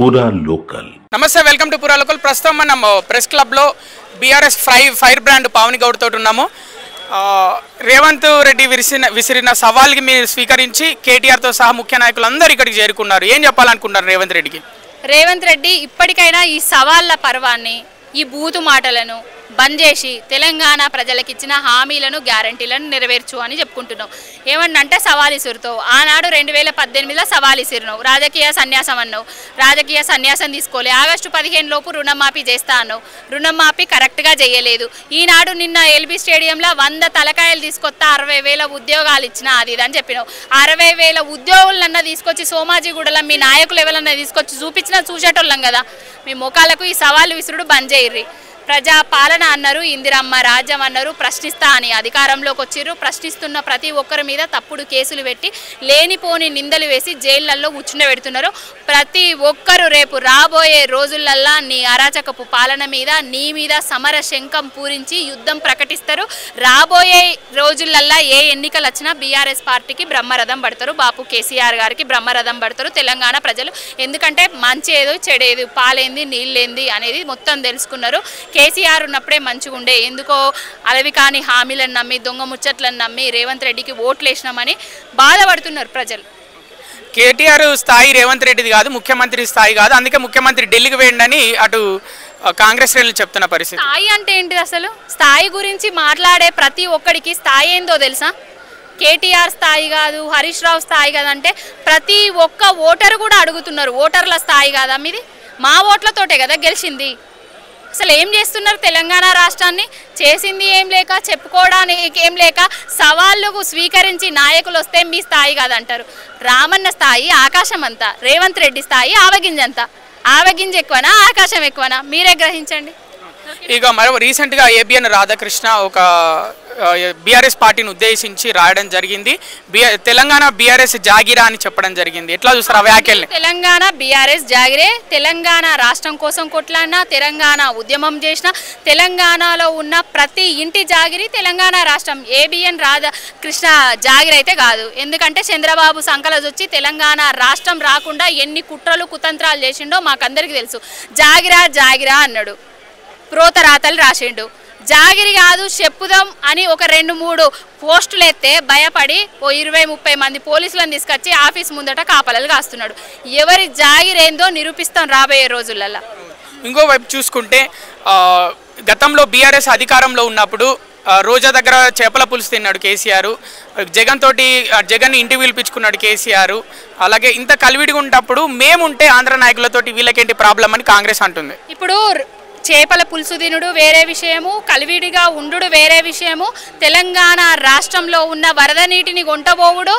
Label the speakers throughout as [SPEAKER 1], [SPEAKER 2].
[SPEAKER 1] पूरा लोकल
[SPEAKER 2] నమస్తే welcome to పూరా లోకల్ ప్రస్తుతం మనం ప్రెస్ క్లబ్లో BRS fire brand Pavani Goud తోటి ఉన్నాము రేవంత్ రెడ్డి విసిరిన సవాల్కి మీరు స్వీకరించి కేటీఆర్తో సహా ముఖ్య నాయకులు అందరూ ఇక్కడికి చేరుకున్నారు ఏం చెప్పాలనుకుంటున్నారు రేవంత్ రెడ్డికి
[SPEAKER 3] రేవంత్ రెడ్డి ఇప్పటికైనా ఈ సవాళ్ళ పర్వాన్ని ఈ బూతు మాటలను బంద్ చేసి తెలంగాణ ప్రజలకు ఇచ్చిన హామీలను గ్యారంటీలను నెరవేర్చు అని చెప్పుకుంటున్నాం ఏమన్నంటే సవాల్ ఇసురుతావు ఆనాడు 2018లో సవాల్ ఇసిరినావు రాజకీయ సన్యాసం అన్నావు రాజకీయ సన్యాసం తీసుకోలే ఆగస్టు 15 లోపు రుణమాఫీ చేస్తా అన్నావు రుణమాఫీ కరెక్ట్గా చేయలేదు ఈనాడు నిన్న ఎల్బీ స్టేడియంలో 100 తలకాయలు తీసుకొస్తా 60,000 ఉద్యోగాలు ఇచ్చిన అది ఇది అని చెప్పినావు 60,000 ఉద్యోగులన్నా తీసుకొచ్చి సోమాజిగూడలో మీ నాయకులు ఎవరన్నా తీసుకొచ్చి చూపించినా చూసేటోళ్ళం కదా మీ ముఖాలకు ఈ సవాళ్ళు విసురుడు బంద్ చేయర్రి ప్రజా పాలన అన్నారు ఇందిరమ్మ రాజ్యం అన్నారు ప్రశ్నిస్తా అని అధికారంలోకి వచ్చిర్రు ప్రశ్నిస్తున్న ప్రతి ఒక్కరి మీద తప్పుడు కేసులు పెట్టి లేనిపోని నిందలు వేసి జైళ్లలో కూర్చుండబెడుతున్నారు ప్రతి ఒక్కరు రేపు రాబోయే రోజులల్లా నీ అరాచకపు పాలన మీద నీ మీద సమర శంఖం పూరించి యుద్ధం ప్రకటిస్తారు రాబోయే రోజులల్లా ఏ ఎన్నికలు వచ్చినా బీఆర్ఎస్ పార్టీకి బ్రహ్మరథం పడతారు బాపు కేసీఆర్ గారికి బ్రహ్మరథం పడతారు తెలంగాణ ప్రజలు ఎందుకంటే మంచి ఏదో చెడేది పాలేంది నీళ్ళేంది అనేది మొత్తం తెలుసుకున్నారు కేసీఆర్ ఉన్నప్పుడే మంచిగా ఉండే ఎందుకో అలవి కాని హామీలను నమ్మి దొంగ ముచ్చట్లను నమ్మి రేవంత్ రెడ్డికి ఓట్లు వేసినామని బాధపడుతున్నారు ప్రజలు
[SPEAKER 2] కేటీఆర్ స్థాయి రేవంత్ రెడ్డిది కాదు ముఖ్యమంత్రి స్థాయి కాదు అందుకే ముఖ్యమంత్రి ఢిల్లీకి వేయండి అటు కాంగ్రెస్ శ్రేణులు చెప్తున్న పరిస్థితి
[SPEAKER 3] స్థాయి అంటే ఏంటిది అసలు స్థాయి గురించి మాట్లాడే ప్రతి ఒక్కడికి స్థాయి ఏందో తెలుసా కేటీఆర్ స్థాయి కాదు హరీష్ రావు స్థాయి కాదంటే ప్రతి ఒక్క ఓటరు కూడా అడుగుతున్నారు ఓటర్ల స్థాయి కాదా మీది మా ఓట్లతోటే కదా గెలిచింది అసలు ఏం చేస్తున్నారు తెలంగాణ రాష్ట్రాన్ని చేసింది ఏం లేక చెప్పుకోవడానికి ఏం లేక సవాళ్ళకు స్వీకరించి నాయకులు వస్తే మీ స్థాయి కాదంటారు రామన్న స్థాయి ఆకాశం అంతా రేవంత్ రెడ్డి స్థాయి ఆవగింజ అంతా ఆవగింజ ఎక్కువనా ఆకాశం ఎక్కువనా మీరే గ్రహించండి
[SPEAKER 2] ఇక మరో రీసెంట్గా ఏబిఎన్ రాధాకృష్ణ ఒక బీఆర్ఎస్ పార్టీని ఉద్దేశించి రాయడం జరిగింది తెలంగాణ బీఆర్ఎస్ జాగిరా అని చెప్పడం జరిగింది ఎట్లా చూస్తారు ఆ వ్యాఖ్యల్ని
[SPEAKER 3] తెలంగాణ బీఆర్ఎస్ జాగిరే తెలంగాణ రాష్ట్రం కోసం కొట్లాడినా తెలంగాణ ఉద్యమం చేసిన తెలంగాణలో ఉన్న ప్రతి ఇంటి జాగిరి తెలంగాణ రాష్ట్రం ఏబిఎన్ రాధాకృష్ణ జాగిరి అయితే కాదు ఎందుకంటే చంద్రబాబు సంకలజొచ్చి తెలంగాణ రాష్ట్రం రాకుండా ఎన్ని కుట్రలు కుతంత్రాలు చేసిండో మాకందరికీ తెలుసు జాగిరా జాగిరా అన్నాడు ప్రోతరాతలు రాసిండు జాగిరి కాదు చెప్పుదాం అని ఒక 2-3 పోస్టులు ఎత్తే భయపడి ఓ 20-30 మంది పోలీసులను తీసుకొచ్చి ఆఫీస్ ముందట కాపలలు కాస్తున్నాడు ఎవరి జాగిరేందో నిరూపిస్తాం రాబోయే రోజులలో
[SPEAKER 2] ఇంకోవైపు చూసుకుంటే గతంలో బీఆర్ఎస్ అధికారంలో ఉన్నప్పుడు రోజా దగ్గర చేపల పులుసు తిన్నాడు కేసీఆర్ జగన్ ఇంటికి పిలిపించుకున్నాడు కేసీఆర్ అలాగే ఇంత కలివిడిగా ఉన్నప్పుడు మేముంటే ఆంధ్ర నాయకులతోటి వీళ్ళకేంటి ప్రాబ్లం అని కాంగ్రెస్ అంటుంది
[SPEAKER 3] ఇప్పుడు చేపల పులుసు తినుడు వేరే విషయము కలివిడిగా ఉండు వేరే విషయము తెలంగాణ రాష్ట్రంలో ఉన్న వరద నీటిని కొంటబోవుడు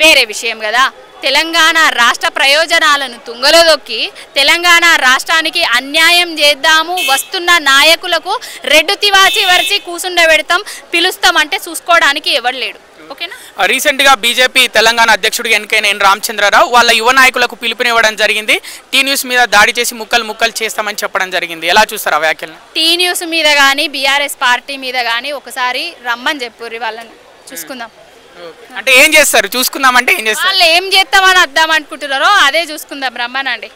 [SPEAKER 3] వేరే విషయం కదా తెలంగాణ రాష్ట్ర ప్రయోజనాలను తుంగలో దొక్కి తెలంగాణ రాష్ట్రానికి అన్యాయం చేద్దాము వస్తున్న నాయకులకు రెడ్డు తివాచి వరిచి కూసుండబెడతాం పిలుస్తాం అంటే చూసుకోవడానికి ఎవరు లేడు ఓకేనా
[SPEAKER 2] రీసెంట్గా బీజేపీ తెలంగాణ అధ్యక్షుడిగా ఎన్నికైన రామచంద్రరావు వాళ్ళ యువ నాయకులకు పిలుపునివ్వడం జరిగింది టీ న్యూస్ మీద దాడి చేసి ముక్కలు చేస్తామని చెప్పడం జరిగింది ఎలా చూస్తారు ఆ వ్యాఖ్యలను
[SPEAKER 3] టీ న్యూస్ మీద కానీ బీఆర్ఎస్ పార్టీ మీద కానీ ఒకసారి రమ్మని చెప్పుర్రి వాళ్ళని చూసుకుందాం
[SPEAKER 2] అంటే ఏం చేస్తారు చూసుకుందామంటే ఏం చేస్తారు
[SPEAKER 3] వాళ్ళు ఏం చేస్తామని అద్దాం అనుకుంటున్నారో అదే చూసుకుందాం రమ్మనండి